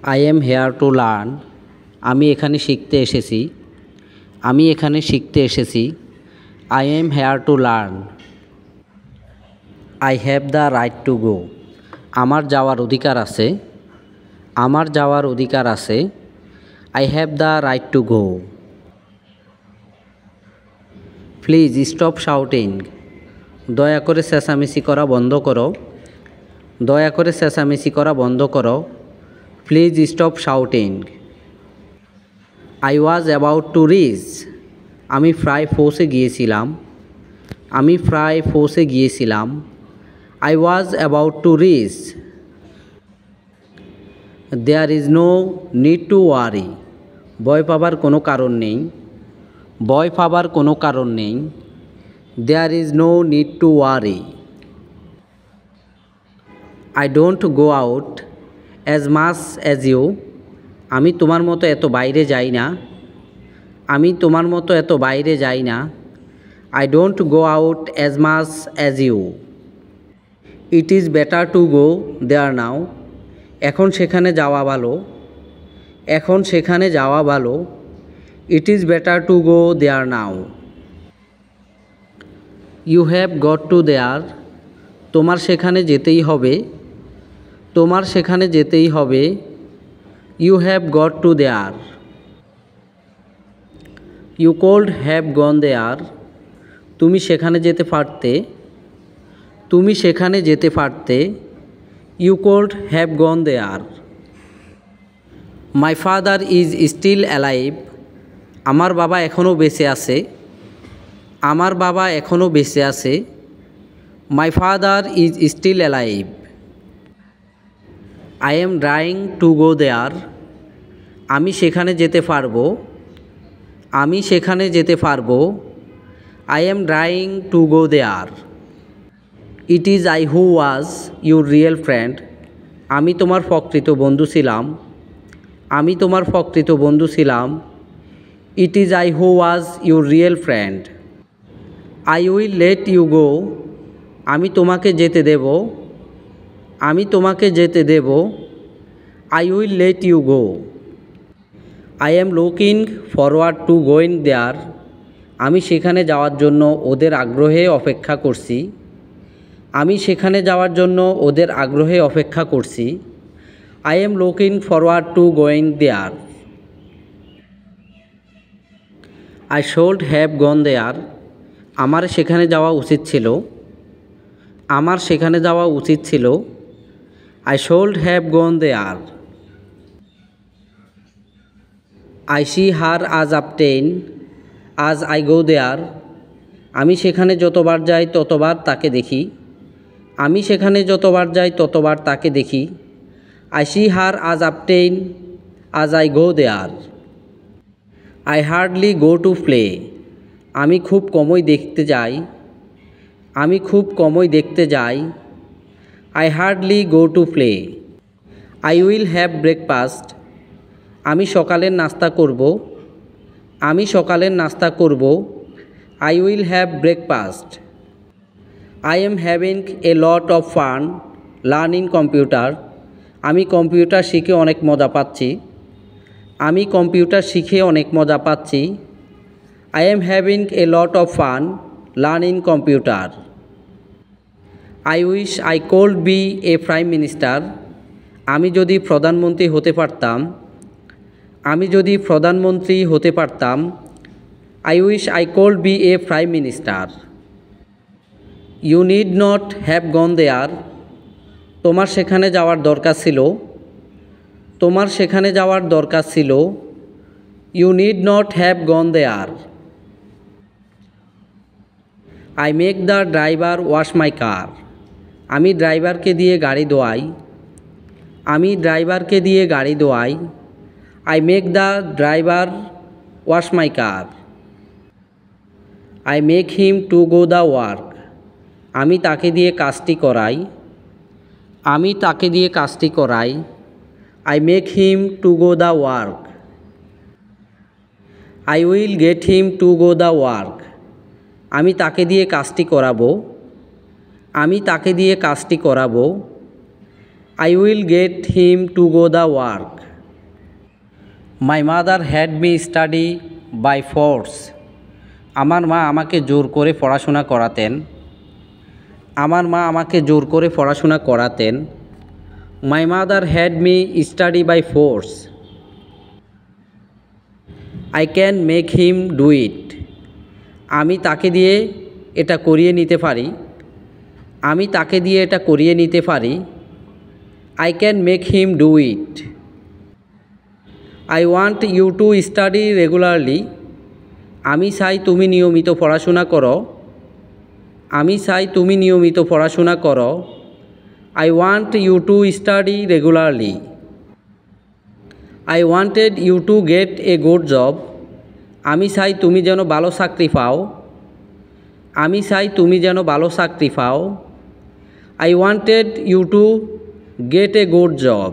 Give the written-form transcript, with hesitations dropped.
I am here to learn. আমি এখানে শিখতে এসেছি। আমি এখানে শিখতে এসেছি। I am here to learn. I have the right to go. আমার যাওয়ার অধিকার আছে। আমার যাওয়ার অধিকার আছে। I have the right to go. Please stop shouting. দয়া করে চেঁচামেচি করা বন্ধ করো। দয়া করে চেঁচামেচি করা বন্ধ করো। Please stop shouting. I was about to reach. আমি প্রায় পৌঁছে গিয়েছিলাম। আমি প্রায় পৌঁছে গিয়েছিলাম। I was about to reach. There is no need to worry. ভয় পাবার কোনো কারণ নেই। ভয় পাবার কোনো কারণ নেই। There is no need to worry. I don't go out as much as you. আমি তোমার মতো এত বাইরে যাই না। আমি তোমার মতো এত বাইরে যাই না। I don't go out as much as you. It is better to go there now. এখন সেখানে যাওয়া ভালো। এখন সেখানে যাওয়া ভালো। It is better to go there now. You have got to there. তোমার সেখানে যেতেই হবে। তোমার সেখানে যেতেই হবে। You have got to there. You could have gone there. তুমি সেখানে যেতে পারতে। তুমি সেখানে যেতে পারতে। You could have gone there. My father is still alive. আমার বাবা এখনও বেঁচে আছে। আমার বাবা এখনও বেঁচে আছে। My father is still alive. I am trying to go there. আমি সেখানে যেতে পারবো। আমি সেখানে যেতে পারবো। I am trying to go there. It is I who was your real friend. আমি তোমার প্রকৃত বন্ধু ছিলাম। আমি তোমার প্রকৃত বন্ধু ছিলাম। It is I who was your real friend. I will let you go. আমি তোমাকে যেতে দেব। আমি তোমাকে যেতে দেব। I will let you go. I am looking forward to going there. আমি সেখানে যাওয়ার জন্য ওদের আগ্রহে অপেক্ষা করছি। আমি সেখানে যাওয়ার জন্য ওদের আগ্রহে অপেক্ষা করছি। I am looking forward to going there. I should have gone there. আমার সেখানে যাওয়া উচিত ছিল। আমার সেখানে যাওয়া উচিত ছিল। I should have gone there. I see her as often as I go there. আমি সেখানে যতবার যাই ততবার তাকে দেখি। আমি সেখানে যতবার যাই ততবার তাকে দেখি। I see her as often as I go there. I hardly go to play. আমি খুব কমই দেখতে যাই। আমি খুব কমই দেখতে যাই। I hardly go to play. I will have breakfast. আমি সকালের নাস্তা করব। আমি সকালের নাস্তা করব। I will have breakfast. I am having a lot of fun learning computer. আমি কম্পিউটার শিখে অনেক মজা পাচ্ছি। আমি কম্পিউটার শিখে অনেক মজা পাচ্ছি। I am having a lot of fun learning computer. I wish I could be a prime minister. আমি যদি প্রধানমন্ত্রী হতে পারতাম। আমি যদি প্রধানমন্ত্রী হতে পারতাম। I wish I could be a prime minister. You need not have gone there. তোমার সেখানে যাওয়ার দরকার ছিল। তোমার সেখানে যাওয়ার দরকার ছিল। You need not have gone there. I make the driver wash my car. আমি ড্রাইভারকে দিয়ে গাড়ি ধোয়াই। আমি ড্রাইভারকে দিয়ে গাড়ি ধোয়াই। I make the driver wash my car. I make him to go the work. আমি তাকে দিয়ে কাজটি করাই। আমি তাকে দিয়ে কাজটি করাই। I make him to go the work. I will get him to go the work. আমি তাকে দিয়ে কাজটি করাবো। আমি তাকে দিয়ে কাজটি করাবো। I will get him to go the work. My mother had me study by force. আমার মা আমাকে জোর করে পড়াশোনা করাতেন। আমার মা আমাকে জোর করে পড়াশোনা করাতেন। My mother had me study by force. I can make him do it. আমি তাকে দিয়ে এটা করিয়ে নিতে পারি। আমি তাকে দিয়ে এটা করিয়ে নিতে পারি। I can make him do it. I want you to study regularly. আমি চাই তুমি নিয়মিত পড়াশোনা করো। আমি চাই তুমি নিয়মিত পড়াশোনা করো। I want you to study regularly. I wanted you to get a good job. আমি চাই তুমি যেন ভালো চাকরি পাও। আমি চাই তুমি যেন ভালো চাকরি পাও। I wanted you to get a good job.